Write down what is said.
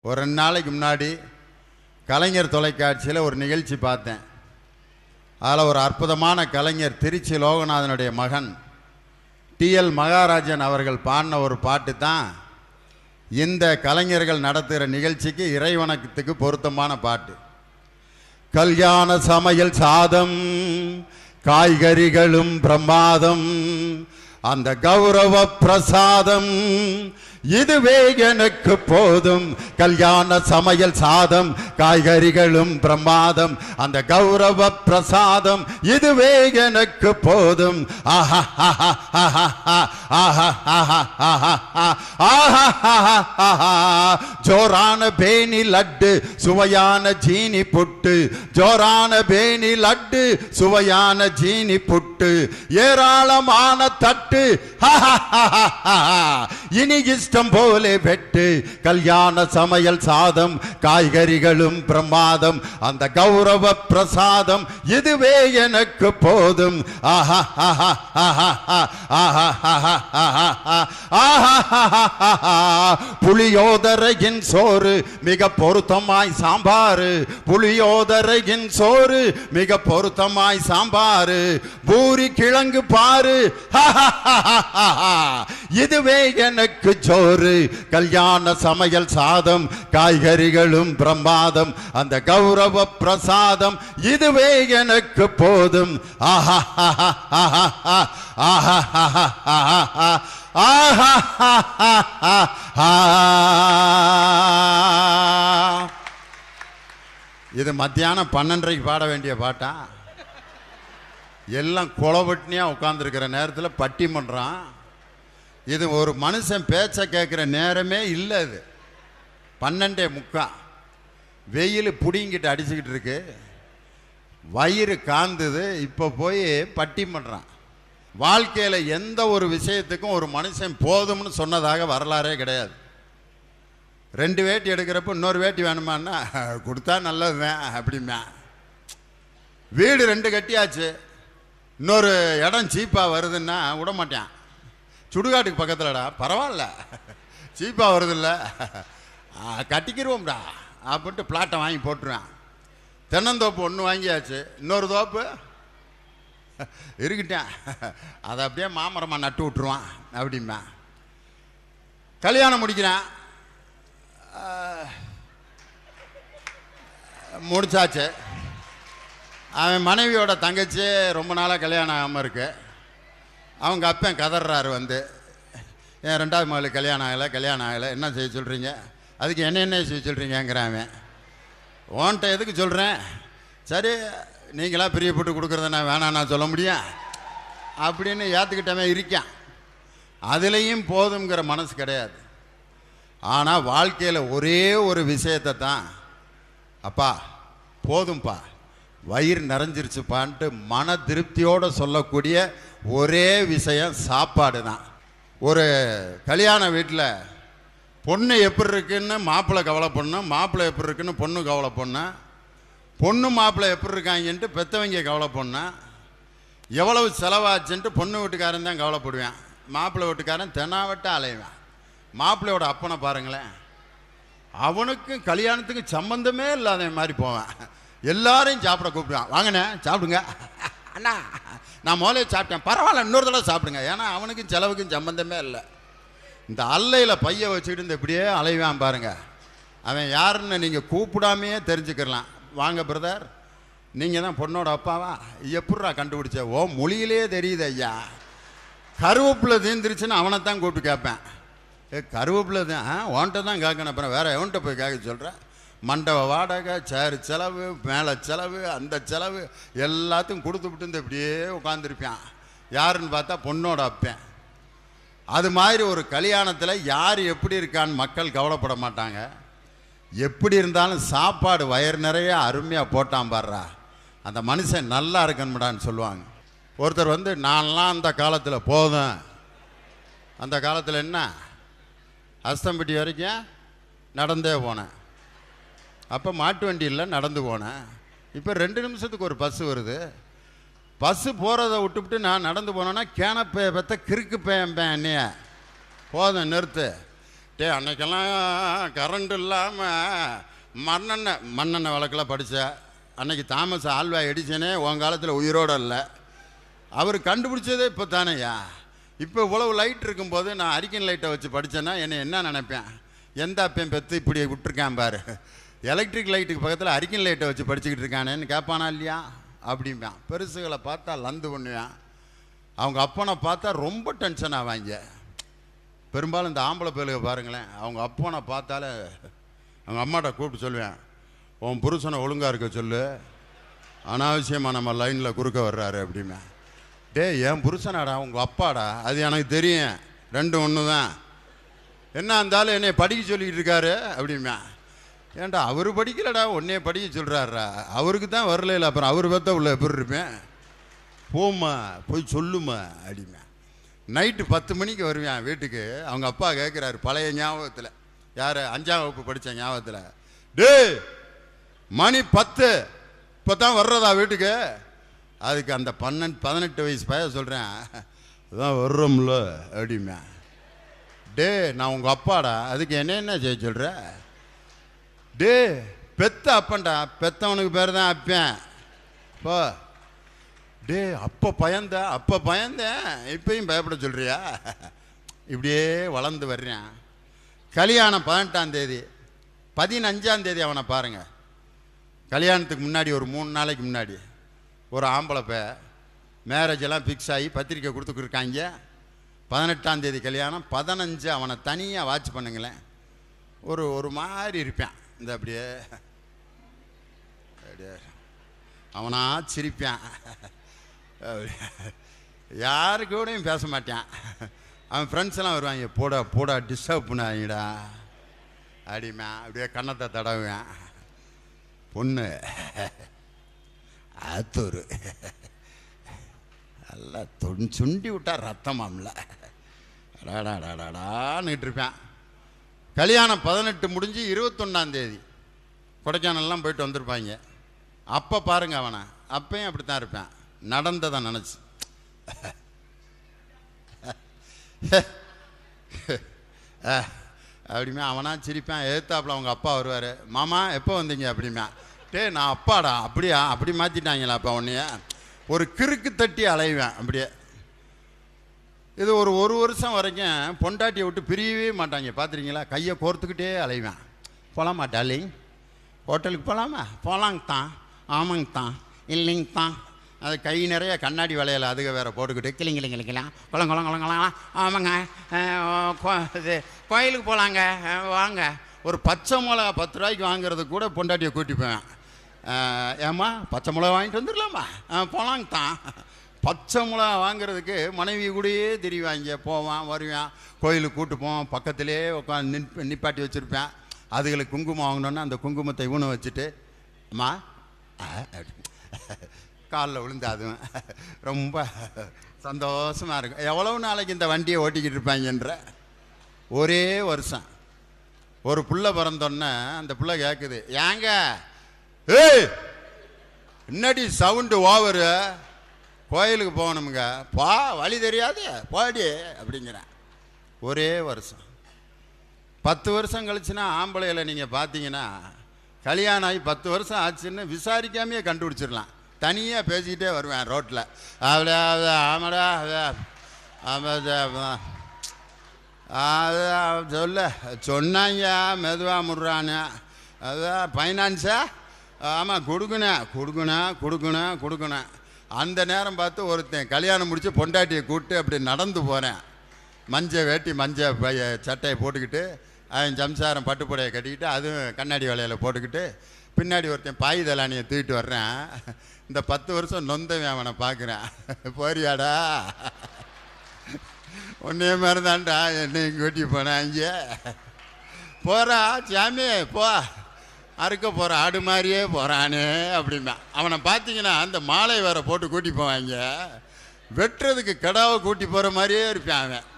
ஒரு 2 நாளைக்கு முன்னாடி கலைஞர் தொலைக்காட்சியில் ஒரு நிகழ்ச்சி பார்த்தேன். அதில் ஒரு அற்புதமான கலைஞர் திருச்சி லோகநாதனுடைய மகன் டிஎல் மகாராஜன் அவர்கள் பாடின ஒரு பாட்டு தான் இந்த கலைஞர்கள் நடத்துகிற நிகழ்ச்சிக்கு இறைவணக்கத்துக்கு பொருத்தமான பாட்டு. கல்யாண சமையல் சாதம் காய்கறிகளும் பிரமாதம், அந்த கௌரவ பிரசாதம் இதுவே எனக்கு போதும். கல்யாண சமையல் சாதம் காய்கறிகளும் பிரமாதம், அந்த கௌரவ பிரசாதம் இதுவே எனக்கு போதும். ஆஹா ஆஹா ஆஹா ஆஹா ஆஹா ஆஹா ஆஹா. ஜோரான பேணி லட்டு சுவையான ஜீனி புட்டு, ஜோரான பேணி லட்டு சுவையான ஜீனி புட்டு, ஏராளமான தட்டு இனி இஷ்டம் போலே வெட்டு. கல்யாண சமையல் சாதம் காய்கறிகளும் பிரமாதம், அந்த கௌரவ பிரசாதம் இதுவே எனக்கு போதும். ஆஹா ஆஹா ஆஹா ஆஹா ஆஹா ஆஹா. புளியோதரையின் சோறு மிக பொருத்தமாய் சாம்பாரு, புளியோதரையின் சோறு மிக பொருத்தமாய் சாம்பாரு, பூரி கிழங்கு பாரு இதுவே எனக்கு சோறு. கல்யாண சமையல் சாதம் காய்கறிகளும் பிரமாதம், அந்த கௌரவ பிரசாதம் இதுவே எனக்கு போதும். ஆஹா ஆஹா ஆஹா ஆஹா ஆஹா ஆஹா. இது மத்தியானம் 12:30 பாட வேண்டிய பாட்டா? எல்லாம் குளவட்டினியா உட்கார்ந்துருக்கிற நேரத்தில் பட்டிமன்றம். இது ஒரு மனுஷன் பேச்சை கேட்குற நேரமே இல்லை. இது 12:45, வெயில் புடிங்கிட்டு அடிச்சுக்கிட்டு இருக்கு, வயிறு காந்துது, இப்போ போய் பட்டிமன்றம். வாழ்க்கையில் எந்த ஒரு விஷயத்துக்கும் ஒரு மனுஷன் போதும்னு சொன்னதாக வரலாறே கிடையாது. 2 வேட்டி எடுக்கிறப்ப இன்னொரு வேட்டி வேணுமான்னா கொடுத்தா நல்லதுதான் அப்படிமா. வீடு 2 கட்டியாச்சு, இன்னொரு இடம் சீப்பாக வருதுன்னா விட மாட்டேன். சுடுகாட்டுக்கு பக்கத்தில்டா, பரவாயில்ல சீப்பாக வருதில்ல கட்டிக்கிடுவோம்டா அப்படின்ட்டு பிளாட்டை வாங்கி போட்டுருவேன். தென்னந்தோப்பு 1 வாங்கியாச்சு, இன்னொரு தோப்பு இருக்கிட்டேன், அதை அப்படியே மாமரமாக நட்டு விட்டுருவான் அப்படிமா. கல்யாணம் முடிக்கிறேன், முடிச்சாச்சு. அவன் மனைவியோட தங்கச்சி ரொம்ப நாளாக கல்யாணம் ஆகாமல் இருக்கு. அவங்க அப்பன் கதறாரு வந்து, என் 2வது மகளுக்கு கல்யாணம் ஆகலை, என்ன செய்ய சொல்கிறீங்க? அதுக்கு என்ன செய்ய சொல்கிறீங்கிறான். ஓன்ட்ட எதுக்கு சொல்கிறேன்? சரி நீங்களாம் பிரியப்பட்டு கொடுக்குறத நான் வேணான்னா சொல்ல முடியும் அப்படின்னு ஏற்றுக்கிட்டவன் இருக்கான். அதுலேயும் போதுங்கிற மனசு கிடையாது. ஆனால் வாழ்க்கையில் ஒரே ஒரு விஷயத்தை தான், அப்பா போதும்பா வயிறு நிறைஞ்சிருச்சுப்பான்ட்டு மன திருப்தியோடு சொல்லக்கூடிய ஒரே விஷயம் சாப்பாடு தான். ஒரு கல்யாண வீட்டில் பொண்ணு எப்படி இருக்குன்னு மாப்பிள்ளை கவலை பண்ணணும், மாப்பிள்ளை எப்படி இருக்குன்னு பொண்ணு கவலை பண்ணேன், பொண்ணு மாப்பிள்ளை எப்படி இருக்காங்கன்ட்டு பெற்றவங்க கவலை பண்ணேன், எவ்வளவு செலவாச்சுன்ட்டு பொண்ணு வீட்டுக்காரன் தான் கவலைப்படுவேன், மாப்பிள்ளை வீட்டுக்காரன் தெனாவட்ட அலைவேன். மாப்பிள்ளையோட அப்பனை பாருங்களேன், அவனுக்கும் கல்யாணத்துக்கும் சம்மந்தமே இல்லாத மாதிரி போவேன். எல்லாரையும் சாப்பிட கூப்பிடுவான், வாங்கண்ணே சாப்பிடுங்க, அண்ணா நான் முதலே சாப்பிட்டேன், பரவாயில்ல இன்னொரு தடவை சாப்பிடுங்க. ஏன்னா அவனுக்கும் செலவுக்கும் சம்மந்தமே இல்லை. இந்த அல்லையில் பைய வச்சுக்கிட்டு இந்த இப்படியே அலைவான் பாருங்க. அவன் யாருன்னு நீங்கள் கூப்பிடாமையே தெரிஞ்சுக்கலாம். வாங்க பிரதர், நீங்கள் தான் பொண்ணோட அப்பாவா? எப்பட்றா கண்டுபிடிச்ச? ஓ மொழியிலே தெரியுது ஐயா. கருவேப்பிலை தீர்ந்துருச்சுன்னு அவனை தான் கூப்பிட்டு கேட்பேன். கருவேப்பிலை தான் உன்கிட்ட தான் கேட்கணும், அப்புறம் வேறு எவன்கிட்ட போய் கேட்க சொல்கிறேன்? மண்டப வாடகை, சேரு செலவு, மேலே செலவு, அந்த செலவு எல்லாத்தையும் கொடுத்துவிட்டு இந்த இப்படியே உட்காந்துருப்பான். யாருன்னு பார்த்தா பொண்ணோட அப்பேன். அது மாதிரி ஒரு கல்யாணத்தில் யார் எப்படி இருக்கான்னு மக்கள் கவலைப்பட மாட்டாங்க. எப்படி இருந்தாலும் சாப்பாடு வயிறு நிறைய அருமையாக போட்டான் பாடுறா, அந்த மனுஷன் நல்லா இருக்கணும்டான்னு சொல்லுவாங்க. ஒருத்தர் வந்து நான்லாம் அந்த காலத்தில் போதும், அந்த காலத்தில் என்ன அஸ்தம்பட்டி வரைக்கும் நடந்தே போனேன், அப்போ மாட்டு வண்டியில் நடந்து போனேன். இப்போ 2 நிமிஷத்துக்கு ஒரு பஸ்ஸு வருது. பஸ்ஸு போகிறத விட்டுவிட்டு நான் நடந்து போனேன்னா கேனப்பே பெற்ற கிறுக்கு பேம்பேன் என்னைய, போதும் நிறுத்து. அன்னைக்கெல்லாம் கரண்ட் இல்லாமல் மண்ணெண்ணெய் விளக்கெல்லாம் படித்தேன். அன்னைக்கு தாமஸ் ஆல்வா எடிசனே உன் காலத்தில் உயிரோடு இல்லை. அவர் கண்டுபிடிச்சதே இப்போ தானேயா. இப்போ இவ்வளவு லைட் இருக்கும்போது நான் அரிக்கன் லைட்டை வச்சு படித்தேன்னா என்னை என்ன நினைப்பேன்? எந்த அப்பையும் பெற்று இப்படி விட்டுருக்கான் பாரு, எலக்ட்ரிக் லைட்டுக்கு பக்கத்தில் அரிக்கன் லைட்டை வச்சு படிச்சுக்கிட்டு இருக்கானேன்னு கேட்பானா இல்லையா? அப்படிம்பான். பெருசுகளை பார்த்தா லந்து பண்ணுவான். அவங்க அப்பனை பார்த்தா ரொம்ப டென்ஷன் ஆவாங்க. பெரும்பாலும் இந்த ஆம்பளை பேலுக பாருங்களேன், அவங்க அப்பனை பார்த்தாலே அவங்க அம்மாட்ட கூப்பிட்டு சொல்லுவேன், உன் புருஷனை ஒழுங்காக இருக்க சொல்லு, அனாவசியமாக நம்ம லைனில் குறுக்க வர்றாரு அப்படிமே. டே என் புருஷனாடா உங்கள் அப்பாடா, அது எனக்கு தெரியும், ரெண்டும் ஒன்று தான். என்ன இருந்தாலும் என்னை படிக்க சொல்லிக்கிட்டு இருக்காரு அப்படிமே. ஏன்டா அவர் படிக்கலடா, உன்னையே படிக்க சொல்கிறாரா, அவருக்கு தான் வரல, இல்லை அப்புறம் அவர் பார்த்தா உள்ள எப்படி இருப்பேன், போம்மா போய் சொல்லுமா அப்படிமே. நைட்டு 10 மணிக்கு வருவேன் வீட்டுக்கு. அவங்க அப்பா கேட்குறாரு பழைய ஞாபகத்தில், யார் 5ஆம் வகுப்பு படித்த ஞாபகத்தில், டே மணி 10 இப்போ தான் வர்றதா வீட்டுக்கு? அதுக்கு அந்த 18 வயசு பையன் சொல்கிறேன், அதான் வர்றோம்ல அப்படிமே. டே நான் உங்கள் அப்பாடா, அதுக்கு என்ன செய்ய சொல்கிற? டே பெத்த அப்பன்டா, பெத்தவனுக்கு பேர் தான் அப்பேன். போ டே அப்போ பயந்தேன் இப்பயும் பயப்பட சொல்கிறியா? இப்படியே வளர்ந்து வர்றேன். கல்யாணம் 18ஆம் தேதி, 15ஆம் தேதி அவனை பாருங்கள். கல்யாணத்துக்கு முன்னாடி ஒரு 3 நாளைக்கு முன்னாடி ஒரு ஆம்பளை மேரேஜ் எல்லாம் ஃபிக்ஸ் ஆகி பத்திரிக்கை கொடுத்துக்கிருக்காங்க. 18ஆம் தேதி கல்யாணம், 15 அவனை தனியாக வாட்ச் பண்ணுங்களேன். ஒரு மாதிரி இருப்பான், இந்த அப்படியே அவனா சிரிப்பான், யாரு கூடயும் பேச மாட்டான். அவன் ஃப்ரெண்ட்ஸ் எல்லாம் வருவாங்க, போடா டிஸ்டர்ப் பண்ணாங்கடா அப்படிமா. அப்படியே கன்னத்தை தடவுவேன். பொண்ணு ஆத்தூர் நல்லா சுண்டி விட்டா ரத்தமாம்ல டாடாடாடாடான்னுட்டு இருப்பேன். கல்யாணம் 18 முடிஞ்சு 21ஆம் தேதி கொடைக்கானல்லாம் போயிட்டு வந்திருப்பாங்க. அப்போ பாருங்க அவனை, அப்பையும் அப்படி தான் இருப்பேன், நடந்ததை நினச்சி. அப்படிமே அவனா சிரிப்பேன். எழுத்தாப்புல அவங்க அப்பா வருவார், மாமா எப்போ வந்தீங்க அப்படிமே. டே நான் அப்பாடா, அப்படியா அப்படி மாற்றிட்டாங்களா அப்போ உன்னைய? ஒரு கிறுக்கு தட்டி அலைவேன் அப்படியே. இது ஒரு வருஷம் வரைக்கும் பொண்டாட்டியை விட்டு பிரியவே மாட்டாங்க, பார்த்துருக்கீங்களா? கையை கோர்த்துக்கிட்டே அலைவேன். போகலாமா டார்லிங், ஹோட்டலுக்கு போகலாமா? போகலாங்க தான், ஆமாங்க தான், இல்லைங்க தான். அது கை நிறைய கண்ணாடி வளையலை அதுக வேறு போட்டுக்கிட்டு கிளிங்கிளிங்கிளிக்கலாம் குளம் ஆமாங்க, இது கோயிலுக்கு போகலாங்க வாங்க. ஒரு பச்சை மிளகா 10 ரூபாய்க்கு வாங்குறது கூட பொண்டாட்டியை கூட்டிப்பேன். ஏம்மா பச்சை மிளகா வாங்கிட்டு வந்துடலாமா? போகலாங்க தான். பச்சை மிளகா வாங்கிறதுக்கு மனைவி கூடயே திரிவாங்க, போவான் வருவான். கோயிலுக்கு கூட்டு போவான், பக்கத்திலே உட்காந்து நிப்பாட்டி வச்சுருப்பேன். அதுகளுக்கு குங்குமம் வாங்கினோன்னா அந்த குங்குமத்தை இவனை வச்சுட்டு அம்மா காலில் விழுந்து அதுவும் ரொம்ப சந்தோஷமாக இருக்கும். எவ்வளவு நாளைக்கு இந்த வண்டியை ஓட்டிக்கிட்டு இருப்பாங்கன்ற. ஒரே வருஷம் ஒரு புள்ள பிறந்தோன்னே அந்த புள்ள கேட்குது, ஏங்க ஏய் என்னடி சவுண்டு ஓவரு, கோயிலுக்கு போகணுமுங்க, பா வழி தெரியாது போடி அப்படிங்கிறேன். ஒரே வருஷம். 10 வருஷம் கழிச்சுன்னா ஆம்பளையில் நீங்கள் பார்த்தீங்கன்னா கல்யாணம் ஆகி 10 வருஷம் ஆச்சுன்னு விசாரிக்காமையே கண்டுபிடிச்சிடலாம். தனியாக பேசிக்கிட்டே வருவேன் ரோட்டில், ஆமாடா சொன்னாங்க மெதுவாக முடுறான்னு, அதான் ஃபைனான்ஸா, ஆமாம் கொடுக்கணும். அந்த நேரம் பார்த்து ஒருத்தன் கல்யாணம் முடித்து பொண்டாட்டியை கூப்பிட்டு அப்படி நடந்து போகிறேன். மஞ்சள் வேட்டி மஞ்சள் சட்டையை போட்டுக்கிட்டு, அவன் சம்சாரம் பட்டுப்புடையை கட்டிக்கிட்டு, அதுவும் கண்ணாடி வலையில் போட்டுக்கிட்டு, பின்னாடி ஒருத்தன் பாய் தலானியை தூக்கிட்டு வர்றேன். இந்த 10 வருஷம் நொந்தவன் அவனை பார்க்குறேன். போறியாடா, உன்னைய மாதிரி தான்டா என்னையும் கூட்டி போனேன். இங்கே போகிறா சாமி போ, அறுக்க போகிற ஆடு மாதிரியே போகிறானே அப்படின்னா. அவனை பார்த்தீங்கன்னா அந்த மாலை வேற போட்டு கூட்டி போவாங்க, வெட்டுறதுக்கு கடாவை கூட்டி போகிற மாதிரியே இருப்பான் அவன்.